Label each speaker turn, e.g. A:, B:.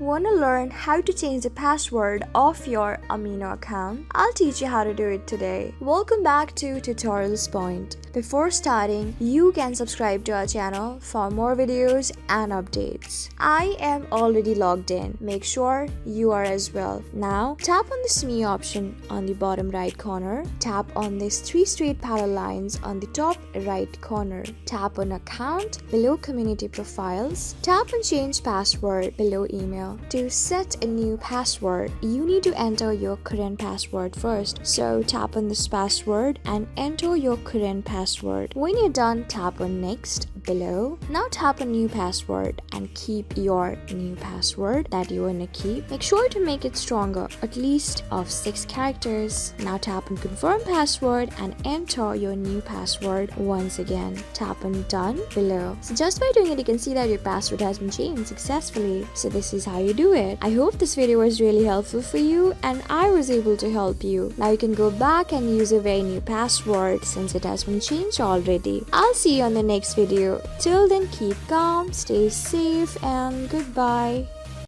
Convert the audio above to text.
A: Want to learn how to change the password of your Amino account? I'll teach you how to do it today. Welcome back to Tutorials Point. Before starting, you can subscribe to our channel for more videos and updates. I am already logged in. Make sure you are as well. Now, tap on this Me option on the bottom right corner. Tap on these 3 straight parallel lines on the top right corner. Tap on Account below Community Profiles. Tap on Change Password below Email. To set a new password, you need to enter your current password first. So tap on this password and enter your current password. When you're done, tap on Next below. Now tap on New Password and keep your new password that you want to keep. Make sure to make it stronger, at least of 6 characters. Now tap on Confirm Password and enter your new password once again. Tap on Done below. So just by doing it, you can see that your password has been changed successfully. So this is how you do it. I hope this video was really helpful for you and I was able to help you. Now you can go back and use a very new password since it has been changed already. I'll see you on the next video. Till then, keep calm, stay safe, and goodbye.